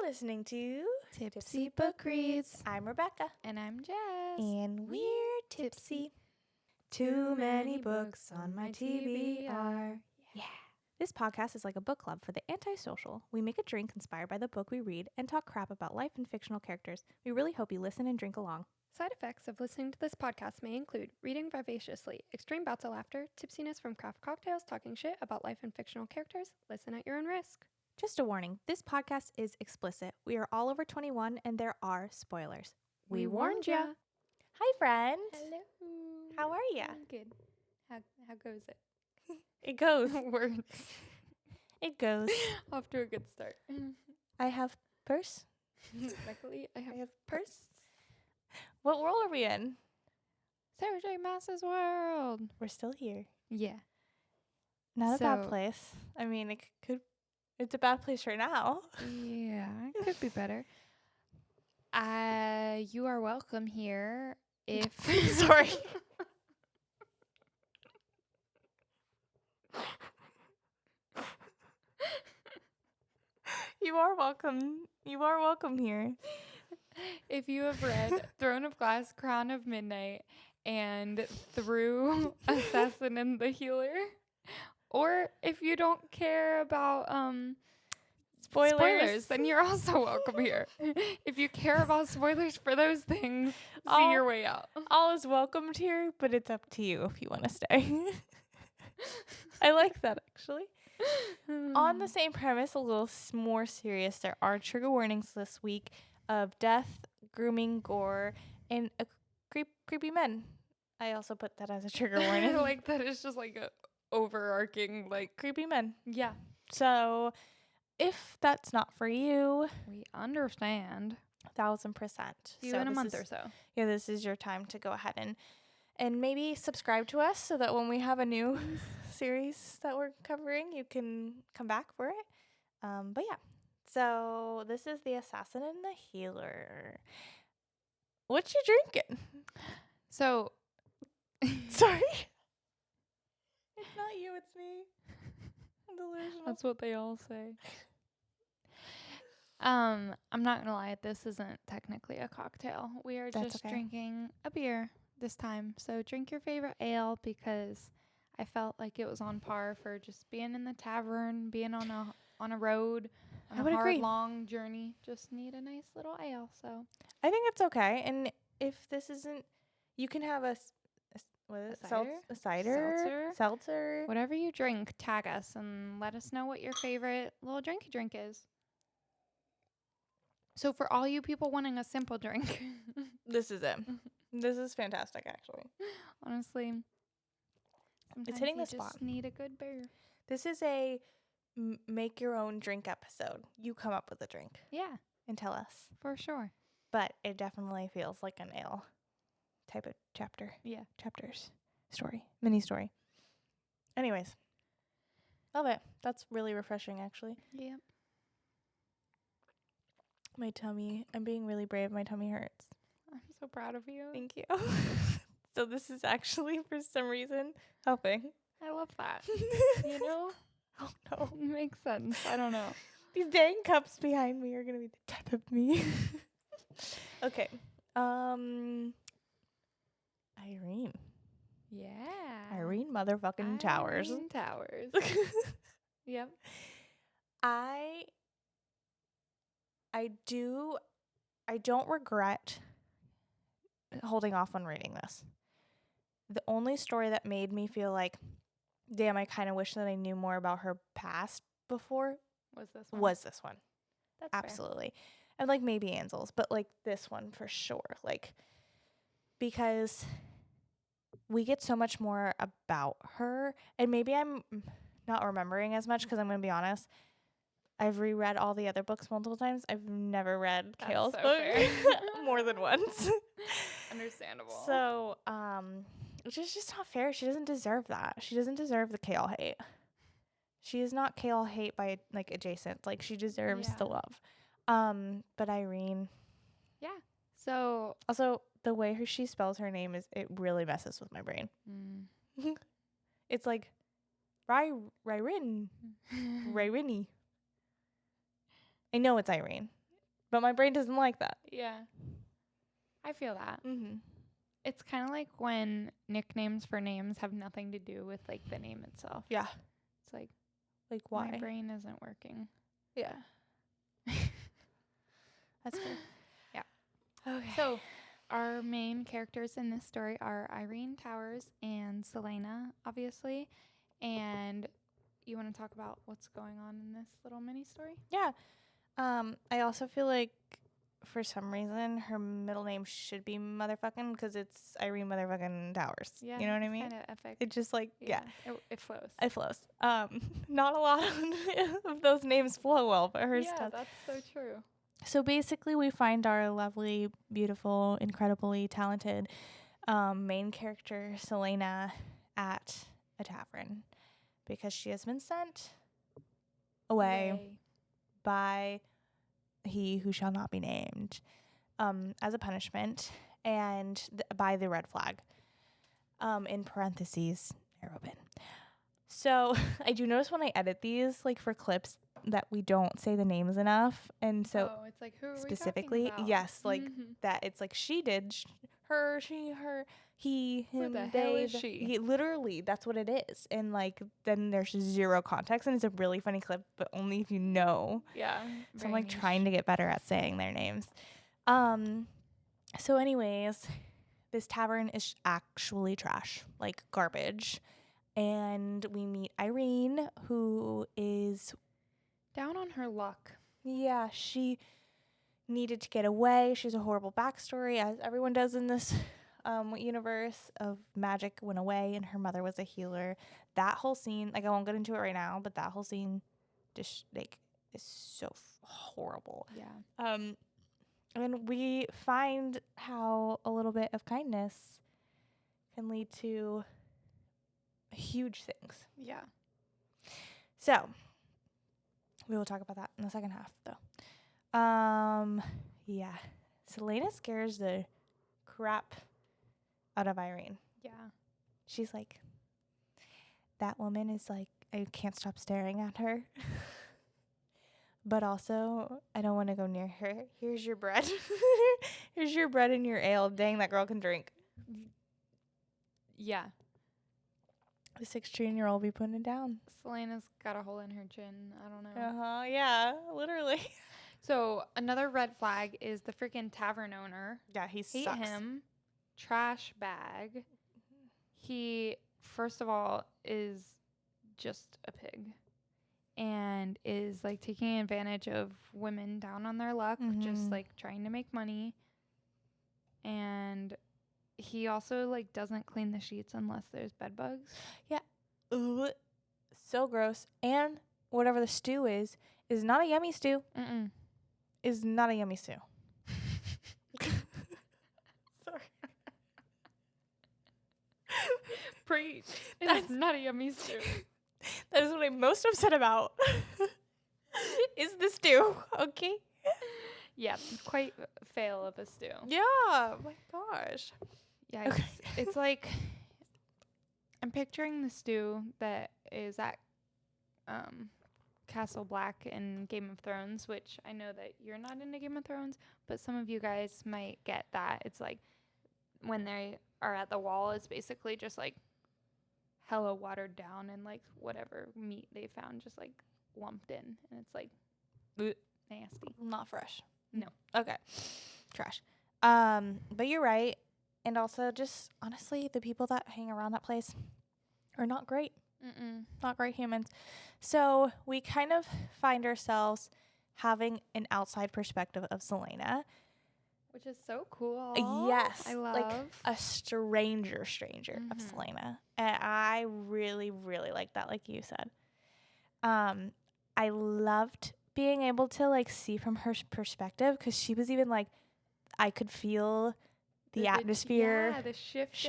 listening to Tipsy Book Reads. I'm Rebecca. And I'm Jess. And we're tipsy. Too many books on my TBR. Yeah. This podcast is like a book club for the antisocial. We make a drink inspired by the book we read and talk crap about life and fictional characters. We really hope you listen and drink along. Side effects of listening to this podcast may include reading vivaciously, extreme bouts of laughter, tipsiness from craft cocktails, talking shit about life and fictional characters. Listen at your own risk. Just a warning, this podcast is explicit. We are all over 21 and there are spoilers. We warned ya. Hi, friend. Hello. How are ya? I'm good. How goes it? It goes. Words. It goes. Off to a good start. I have purse. Luckily, I have purse. What world are we in? Sarah J. Maas's world. We're still here. Yeah. Not a bad place. I mean, it's a bad place right now. Yeah, it could be better. You are welcome here if... Sorry. You are welcome. You are welcome here. If you have read Throne of Glass, Crown of Midnight, and Through Assassin and the Healer, or if you don't care about spoilers, then you're also welcome here. If you care about spoilers for those things, see your way out. All is welcomed here, but it's up to you if you want to stay. I like that, actually. On the same premise, a little more serious, there are trigger warnings this week of death, grooming, gore, and creepy men. I also put that as a trigger warning. Like that is just like a overarching like creepy men. Yeah. So if that's not for you, we understand. 1,000%. You in a month or so. Yeah, this is your time to go ahead and maybe subscribe to us so that when we have a new series that we're covering, you can come back for it. But yeah. So this is The Assassin and the Healer. What you drinking? So, sorry. It's not you, it's me. I'm delusional. That's what they all say. I'm not gonna lie, this isn't technically a cocktail. We are just drinking a beer this time. So drink your favorite ale because I felt like it was on par for just being in the tavern, being on a road. I would agree. Long journey, just need a nice little ale. So I think it's okay. And if this isn't, you can have a cider, seltzer, whatever you drink. Tag us and let us know what your favorite little drinky drink is. So for all you people wanting a simple drink, this is it. This is fantastic, actually. Honestly, it's hitting the spot. Just need a good beer. This is a make your own drink episode. You come up with a drink. Yeah. And tell us. For sure. But it definitely feels like an ale type of chapter. Yeah. Chapters. Story. Mini story. Anyways. Love it. That's really refreshing, actually. Yeah. My tummy. I'm being really brave. My tummy hurts. I'm so proud of you. Thank you. So this is actually, for some reason, helping. I love that. You know? Oh, no. It makes sense. I don't know. These dang cups behind me are going to be the death of me. Okay. Yrene. Yeah. Yrene motherfucking Towers. Yrene Towers. Yep. I don't regret holding off on reading this. The only story that made me feel like, damn, I kind of wish that I knew more about her past before was this one. That's absolutely fair. And like maybe Ansel's, but like this one for sure. Like, because we get so much more about her, and maybe I'm not remembering as much because I'm going to be honest. I've reread all the other books multiple times. I've never read Kale's book more than once. Understandable. So, which is just not fair. She doesn't deserve that. She doesn't deserve the Kale hate. She is not Kale hate by like adjacent. Like she deserves the love. But Yrene. Yeah. So also the way she spells her name it really messes with my brain. It's like Yrene. I know it's Yrene. But my brain doesn't like that. Yeah. I feel that. Mm-hmm. It's kind of like when nicknames for names have nothing to do with, like, the name itself. Yeah. It's like why? my brain isn't working. Yeah. That's fair. Yeah. Okay. So, our main characters in this story are Yrene Towers and Celaena, obviously. And you want to talk about what's going on in this little mini story? Yeah. I also feel like for some reason her middle name should be motherfucking because it's Yrene motherfucking Towers. Yeah. You know what I mean? Kind of epic. It just like, yeah. It flows. It flows. Not a lot of those names flow well, but hers does. Yeah, that's so true. So basically we find our lovely, beautiful, incredibly talented main character, Celaena, at a tavern because she has been sent away by he who shall not be named as a punishment and by the red flag in parentheses Arrowbin. So I do notice when I edit these, like for clips, that we don't say the names enough, and so it's like, who are specifically, we talking about? yes, like that. It's like she did, her, she, her, he, him, Who the they. hell is she? Literally, that's what it is, and like then there's zero context, and it's a really funny clip, but only if you know. Yeah. So I'm like trying to get better at saying their names. So anyways, this tavern is actually trash, like garbage. And we meet Yrene, who is down on her luck. Yeah, she needed to get away. She has a horrible backstory, as everyone does in this universe of magic went away, and her mother was a healer. That whole scene, like I won't get into it right now, but that whole scene just like is so horrible. Yeah. And we find how a little bit of kindness can lead to huge things. Yeah. So we will talk about that in the second half, though. Yeah. Celaena scares the crap out of Yrene. Yeah. She's like, that woman is like, I can't stop staring at her. But also, I don't want to go near her. Here's your bread. Here's your bread and your ale. Dang, that girl can drink. Yeah. The 16-year-old be putting it down. Celaena's got a hole in her chin. I don't know. Uh-huh. Yeah, literally. So, another red flag is the freaking tavern owner. Yeah, he Hate sucks. him. Trash bag. He, first of all, is just a pig. And is, like, taking advantage of women down on their luck. Just, like, trying to make money. And he also, like, doesn't clean the sheets unless there's bed bugs. Yeah. Ugh. So gross. And whatever the stew is not a yummy stew. Is not a yummy stew. Sorry. Preach. That's not a yummy stew. That is what I'm most upset about. Is the stew, okay? Yeah, quite fail of a stew. Yeah, oh my gosh. Yeah, okay. It's like, I'm picturing the stew that is at Castle Black in Game of Thrones, which I know that you're not into Game of Thrones, but some of you guys might get that. It's like when they are at the wall, it's basically just like hella watered down and like whatever meat they found just like lumped in, and it's like nasty. Not fresh. No. Okay. Trash. But you're right. And also just honestly, the people that hang around that place are not great. Not great humans. So we kind of find ourselves having an outside perspective of Celaena. Which is so cool. Yes. I love. Like a stranger of Celaena. And I really, really like that, like you said. I loved being able to like see from her perspective, because she was even like, I could feel the atmosphere the shift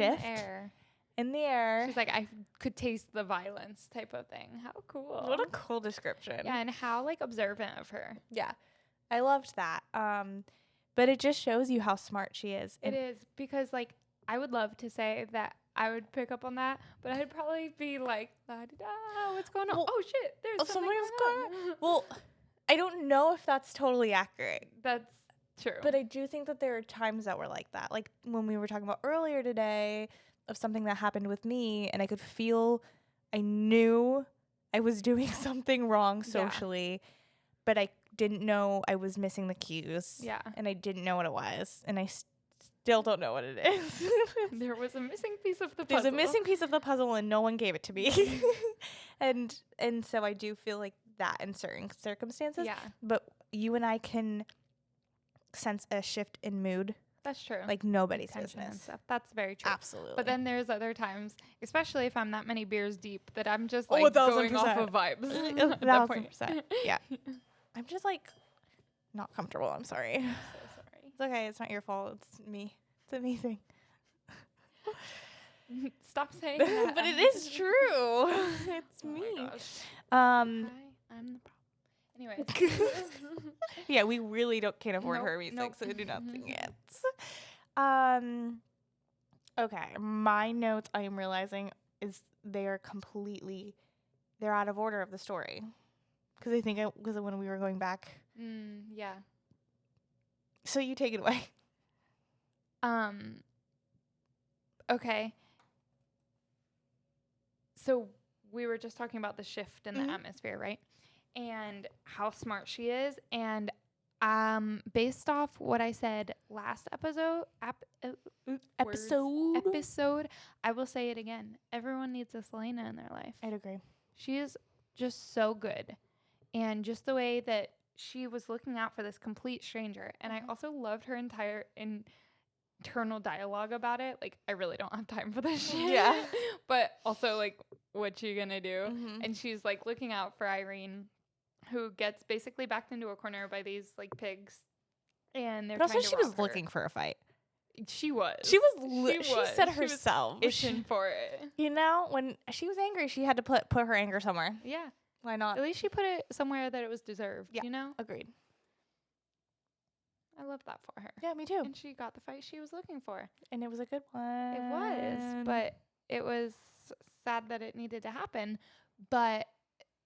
in the air. She's like, I could taste the violence type of thing. How cool. What a cool description. Yeah, and how like observant of her. Yeah. I loved that. But it just shows you how smart she is. It is, because like I would love to say that I would pick up on that, but I'd probably be like, la-di-da, what's going on? Well, oh shit, there's something going on. Well, I don't know if that's totally accurate. That's true. But I do think that there are times that were like that. Like when we were talking about earlier today of something that happened with me, and I knew I was doing something wrong socially, but I didn't know I was missing the cues. Yeah. And I didn't know what it was. And I still don't know what it is. There was a missing piece of the puzzle. There's a missing piece of the puzzle and no one gave it to me. and so I do feel like that in certain circumstances. Yeah. But you and I can sense a shift in mood. That's true. Like nobody's Tension and business. stuff. That's very true. Absolutely. But then there's other times, especially if I'm that many beers deep, that I'm just like 1,000%. going off of vibes. At that point. 1,000%. Yeah. I'm just like not comfortable. I'm sorry. I'm so sorry. It's okay. It's not your fault. It's me. It's a me thing. Stop saying that. But it is true. It's me. I'm the problem. Anyways. Yeah, we really can't afford her music, so do not sing it. Okay, my notes I am realizing is they're out of order of the story. Because I think because when we were going back. Yeah. So you take it away. Okay. So we were just talking about the shift in the atmosphere, right? And how smart she is. And based off what I said last episode, I will say it again. Everyone needs a Celaena in their life. I'd agree. She is just so good. And just the way that she was looking out for this complete stranger. And I also loved her entire internal dialogue about it. Like, I really don't have time for this shit. Yeah. But also, like, what's she gonna do? And she's, like, looking out for Yrene, who gets basically backed into a corner by these, like, pigs. And they're but also trying to she rob was her. looking for a fight. She was. She said herself. She was itching for it. You know, when she was angry, she had to put her anger somewhere. Yeah. Why not? At least she put it somewhere that it was deserved, Yeah. you know? Agreed. I love that for her. Yeah, me too. And she got the fight she was looking for. And it was a good one. It was, but it was sad that it needed to happen. But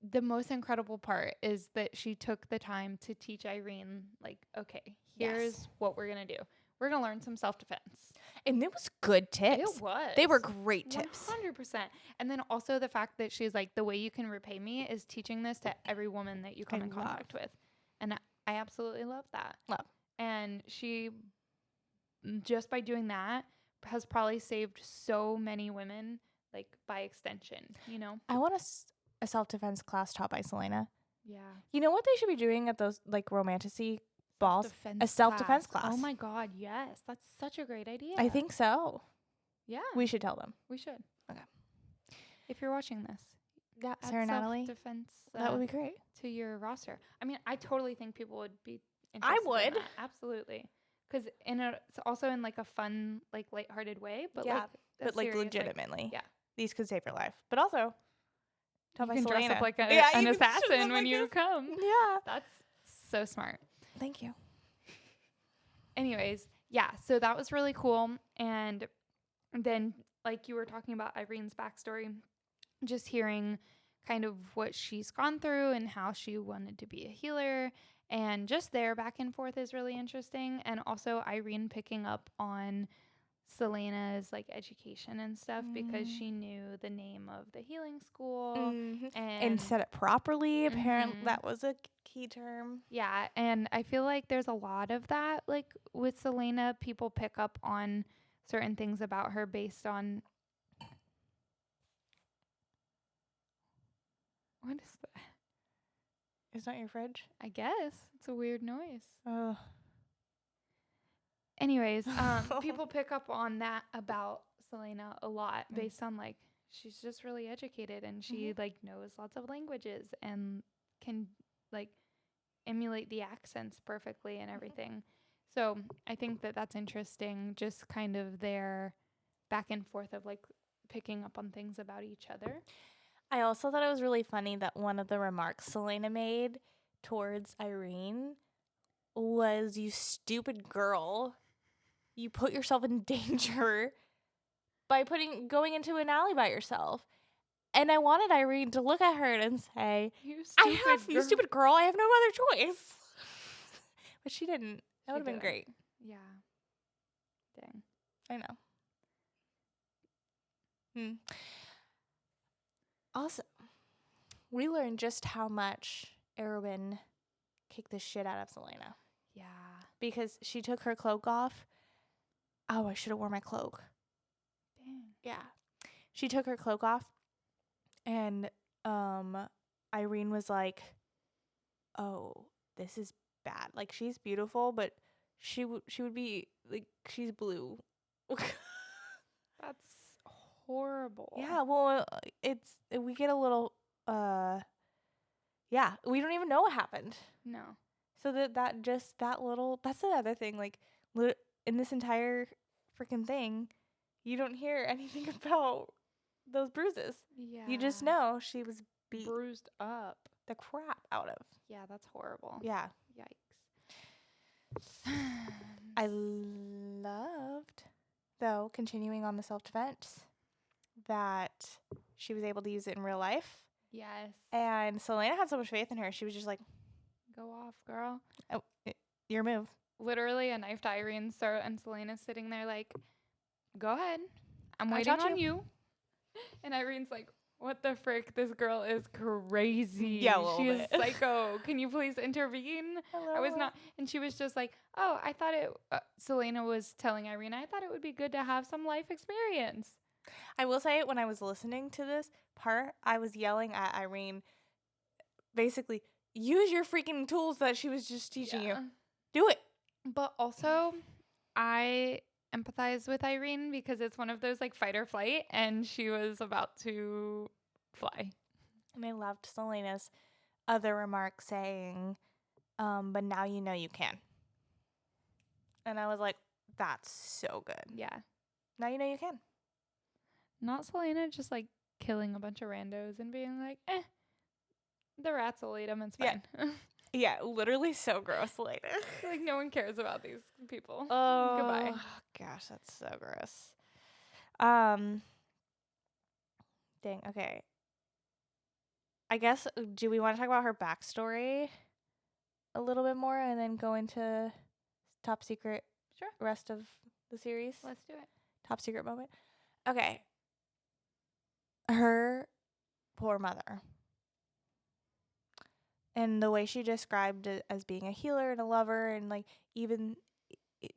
the most incredible part is that she took the time to teach Yrene, like, okay, here's what we're going to do. We're going to learn some self-defense. And it was good tips. It was. They were great tips. 100%. And then also the fact that she's like, the way you can repay me is teaching this to every woman that you come in contact with. And I absolutely love that. Love. And she, just by doing that, has probably saved so many women, like, by extension, you know? I want a self-defense class taught by Celaena. Yeah. You know what they should be doing at those, like, romantic-y balls? A self-defense class. Oh, my God, yes. That's such a great idea. I think so. Yeah. We should tell them. We should. Okay. If you're watching this. Yeah, Sarah Natalie. Self-defense. That would be great. To your roster. I mean, I totally think people would be interested I would. in that. Absolutely. Because it's also in, like, a fun, like, lighthearted way. But, yeah, like, like, legitimately. yeah. These could save your life. But also, taught by you can Celaena. dress up like an assassin when you come. Yeah. That's so smart. Thank you. Anyways, yeah, so that was really cool. And then, like you were talking about Irene's backstory, just hearing kind of what she's gone through and how she wanted to be a healer. And just their back and forth is really interesting. And also Yrene picking up on Celaena's, like, education and stuff because she knew the name of the healing school and said it properly. Apparently that was a key term. Yeah, and I feel like there's a lot of that, like, with Celaena. People pick up on certain things about her based on what is that? Is that your fridge? I guess it's a weird noise. Oh. Anyways, people pick up on that about Celaena a lot based on, like, she's just really educated and she like knows lots of languages and can, like, emulate the accents perfectly and everything. So I think that that's interesting, just kind of their back and forth of, like, picking up on things about each other. I also thought it was really funny that one of the remarks Celaena made towards Yrene was, "You stupid girl. You put yourself in danger by going into an alley by yourself." And I wanted Yrene to look at her and say, You you stupid girl, I have no other choice. But she didn't. That would have been great. Yeah. Dang. I know. Also, we learned just how much Yrene kicked the shit out of Celaena. Yeah. Because she took her cloak off. Oh, I should have worn my cloak. Dang. Yeah. She took her cloak off, and Yrene was like, "Oh, this is bad. Like, she's beautiful, but she would be like, she's blue." That's horrible. Yeah, well, we get a little yeah, we don't even know what happened. No. So that's another thing, like, in this entire freaking thing, you don't hear anything about those bruises. Yeah. You just know she was bruised up the crap out of. Yeah, that's horrible. Yeah. Yikes. I loved, though, continuing on the self-defense, that she was able to use it in real life. Yes. And Celaena had so much faith in her. She was just like, go off, girl. Oh, your move. Literally a knife to Yrene's throat, and Celaena's sitting there like, go ahead. I'm waiting on you. And Yrene's like, what the frick? This girl is crazy. Yeah, she is psycho. Can you please intervene? I was not. And she was just like, oh, I thought it. Celaena was telling Yrene, I thought it would be good to have some life experience. I will say, when I was listening to this part, I was yelling at Yrene, basically, use your freaking tools that she was just teaching you. Do it. But also, I empathize with Yrene because it's one of those like fight or flight, and she was about to fly. And I loved Celaena's other remark saying, but now you know you can. And I was like, that's so good. Yeah. Now you know you can. Not Celaena just like killing a bunch of randos and being like, the rats will eat them. It's fine. Yeah, literally so gross later. Like, no one cares about these people. Oh, goodbye. Gosh, that's so gross. Dang, okay. I guess, do we want to talk about her backstory a little bit more and then go into top secret rest of the series? Let's do it. Top secret moment. Okay. Her poor mother. And the way she described it as being a healer and a lover, and like even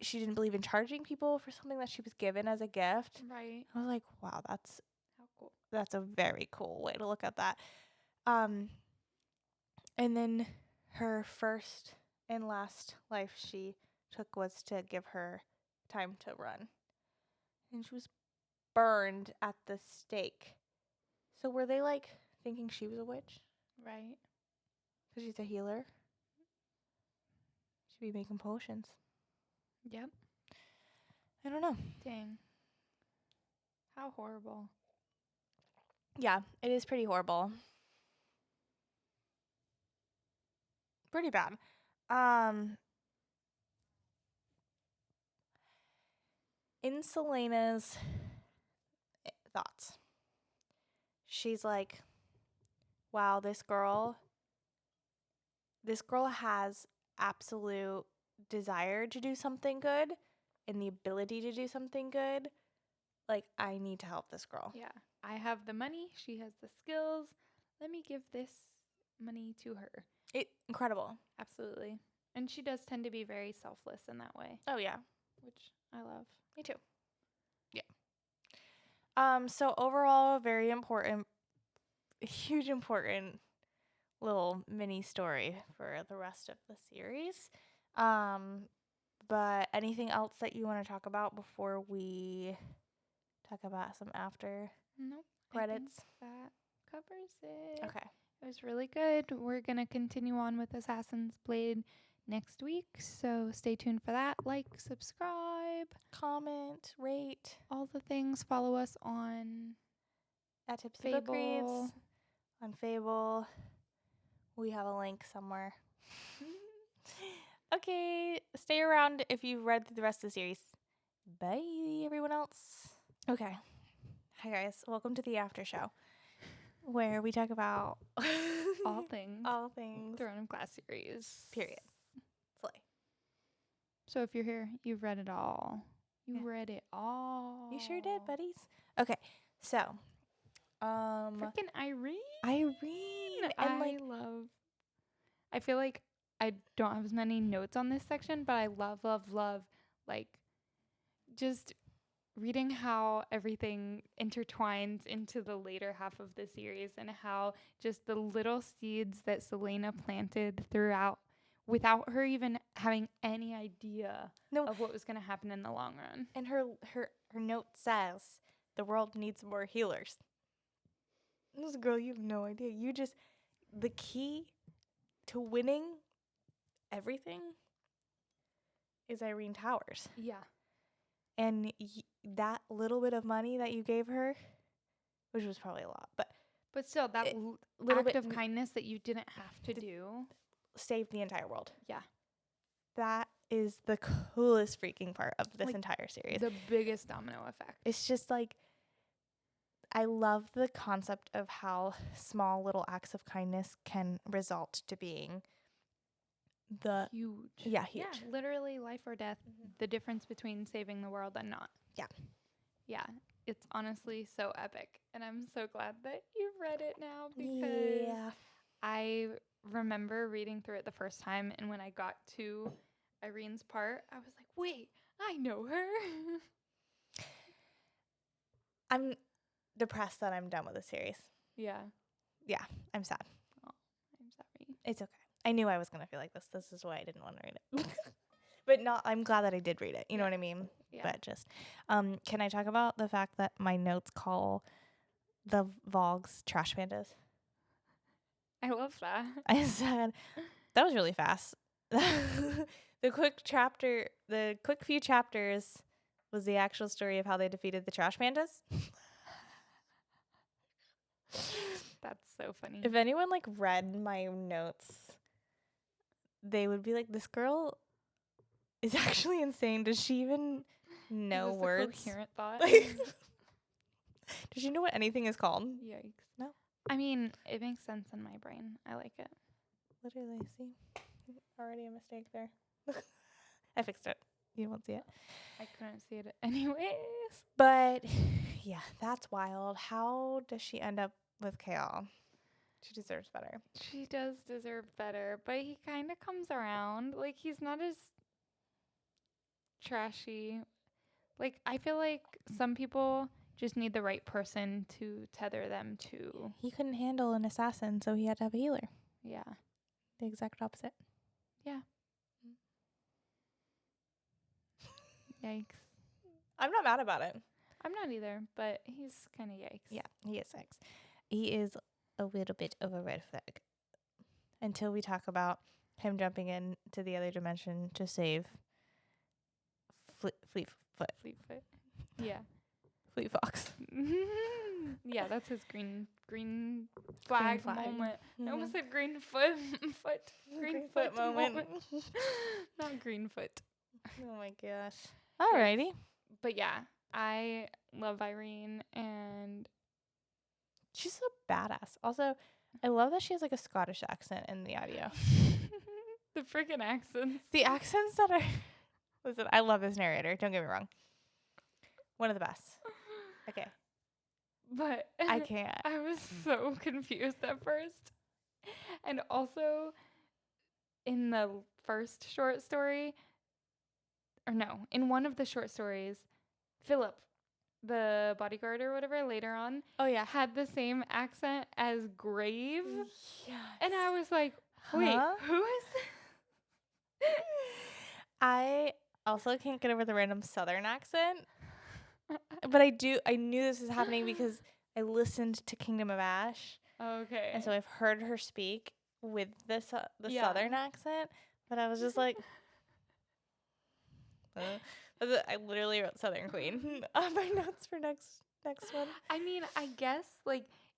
she didn't believe in charging people for something that she was given as a gift. Right. I was like, wow, that's how cool. That's a very cool way to look at that. And then her first and last life she took was to give her time to run. And she was burned at the stake. So were they like thinking she was a witch? Right. Because she's a healer. She'd be making potions. Yep. I don't know. Dang. How horrible. Yeah, it is pretty horrible. Pretty bad. In Celaena's thoughts, she's like, wow, this girl has absolute desire to do something good and the ability to do something good. Like, I need to help this girl. Yeah. I have the money. She has the skills. Let me give this money to her. Incredible. Absolutely. And she does tend to be very selfless in that way. Oh, yeah. Which I love. Me too. Yeah. So overall, very important, huge important little mini story for the rest of the series. But anything else that you want to talk about before we talk about some after credits? That covers it. Okay. It was really good. We're going to continue on with Assassin's Blade next week, so stay tuned for that. Like, subscribe, comment, rate, all the things. Follow us on at Tipsy Book Reads, on Fable. We have a link somewhere. Okay, stay around if you've read through the rest of the series. Bye, everyone else. Okay. Hi, guys. Welcome to the after show. where we talk about all things. All things. Throne of Glass series. Period. Slay. So if you're here, you've read it all. You read it all. You sure did, buddies. Okay, so, freaking Yrene. And I feel like I don't have as many notes on this section, but I love, like, just reading how everything intertwines into the later half of the series and how just the little seeds that Celaena planted throughout without her even having any idea of what was going to happen in the long run. And her note says, the world needs more healers. This girl, you have no idea. The key to winning everything is Yrene Towers. Yeah. And that little bit of money that you gave her, which was probably a lot, but still, that little act of kindness that you didn't have to do saved the entire world. Yeah. That is the coolest freaking part of this entire series. The biggest domino effect. It's just like, I love the concept of how small little acts of kindness can result to being huge. Yeah, huge. Yeah, literally life or death. Mm-hmm. The difference between saving the world and not. Yeah. Yeah. It's honestly so epic. And I'm so glad that you read it now because I remember reading through it the first time, and when I got to Irene's part, I was like, wait, I know her. I'm depressed that I'm done with the series. Yeah. Yeah, I'm sad. Oh, I'm sorry. It's okay. I knew I was going to feel like this. This is why I didn't want to read it. But I'm glad that I did read it. You know what I mean? Yeah. But just, can I talk about the fact that my notes call the Vogs trash pandas? I love that. I said, that was really fast. The quick few chapters was the actual story of how they defeated the trash pandas. That's so funny. If anyone read my notes, they would be like, this girl is actually insane. Does she even know words? A coherent thought? Does she know what anything is called? Yikes. No. I mean, it makes sense in my brain. I like it. Literally, see? Already a mistake there. I fixed it. You won't see it. I couldn't see it anyways. But, yeah, that's wild. How does she end up with Kale? She deserves better. She does deserve better, but he kind of comes around. He's not as trashy. I feel like some people just need the right person to tether them to. He couldn't handle an assassin, so he had to have a healer. Yeah. The exact opposite. Yeah. Yikes. I'm not mad about it. I'm not either, but he's kind of yikes. Yeah, he is yikes. He is a little bit of a red flag. Until we talk about him jumping into the other dimension to save Fleetfoot. Yeah. Fleet Fox. Yeah, that's his green flag moment. Mm-hmm. I almost said green foot moment. Not green foot. Oh my gosh. Alrighty. But yeah, I love Yrene, and she's so badass. Also, I love that she has a Scottish accent in the audio. The freaking accents. The accents that are... Listen, I love this narrator. Don't get me wrong. One of the best. Okay. But I can't. I was so confused at first. And also, in the first short story, in one of the short stories, Philip, the bodyguard or whatever, later on, had the same accent as Grave. Yes. And I was like, wait, who is this? I also can't get over the random Southern accent. But I knew this was happening because I listened to Kingdom of Ash. Okay. And so I've heard her speak with the Southern accent, but I was just like, I literally wrote Southern Queen on my notes for next one. I mean, I guess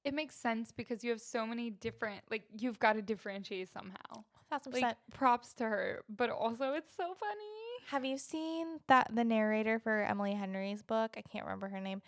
it makes sense because you have so many different, you've got to differentiate somehow. 1,000%. Props to her, but also it's so funny. Have you seen the narrator for Emily Henry's book? I can't remember her name,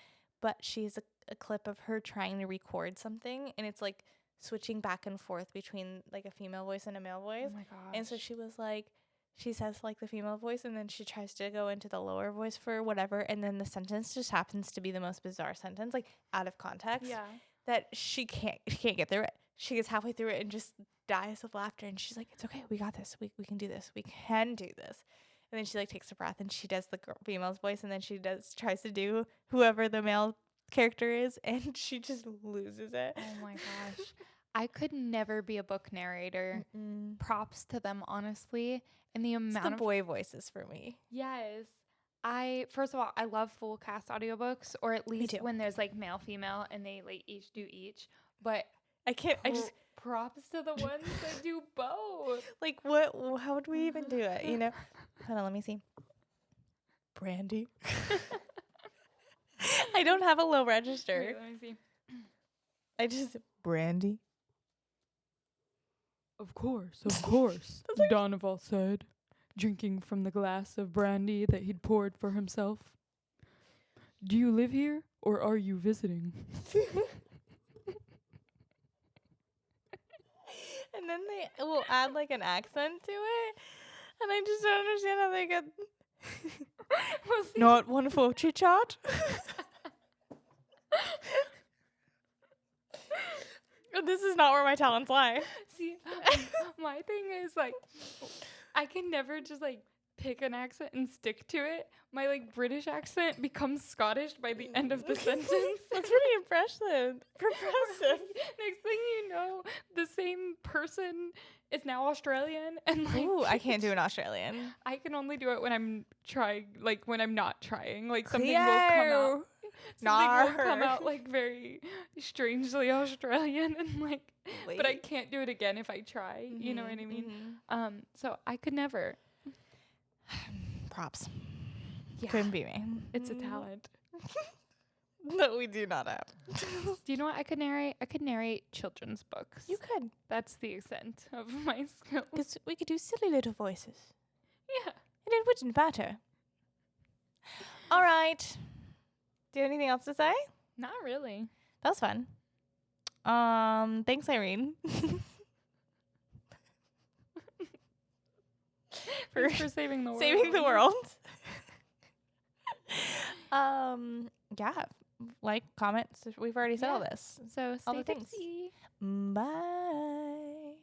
but she's a clip of her trying to record something, and it's like switching back and forth between like a female voice and a male voice. Oh my gosh. And so she was like, she says like the female voice, and then she tries to go into the lower voice for whatever, and then the sentence just happens to be the most bizarre sentence, like out of context. Yeah. That she can't get through it. She gets halfway through it and just dies of laughter, and she's like, "It's okay, we got this. We can do this. We can do this." And then she like takes a breath and she does the female's voice, and then she tries to do whoever the male character is, and she just loses it. Oh my gosh. I could never be a book narrator. Mm-mm. Props to them, honestly. And the amount It's the of boy voices for me. Yes. First of all, I love full cast audiobooks, or at least too. when there's like male, female, and they like each do each. But I can't. I just props to the ones that do both. like what? How would we even do it? You know? Hold on, let me see. Brandy. I don't have a low register. Wait, let me see. I just Brandy. Of course, Donovan said, drinking from the glass of brandy that he'd poured for himself. Do you live here, or are you visiting? And then they will add like an accent to it, and I just don't understand how they get. Not one for chit chat. This is not where my talents lie. See, my thing is like, I can never just like pick an accent and stick to it. My like British accent becomes Scottish by the end of the sentence. That's pretty impressive. Next thing you know, the same person is now Australian, and like, Ooh, I can't do an Australian. I can only do it when I'm trying, like when I'm not trying. Like something will come out. Something will come out like very strangely Australian, and like, but I can't do it again if I try. Mm-hmm, You know what I mean? Mm-hmm. So I could never. Props. Yeah. Couldn't be me. It's a talent. that we do not have. Do you know what I could narrate? I could narrate children's books. You could. That's the extent of my skill. Because we could do silly little voices. Yeah. And it wouldn't matter. All right. Do you have anything else to say? Not really. That was fun. Thanks, Yrene. Thanks for saving the world. Saving the world. Yeah. Like, comments. We've already said all this. So All stay the things. tipsy. Bye.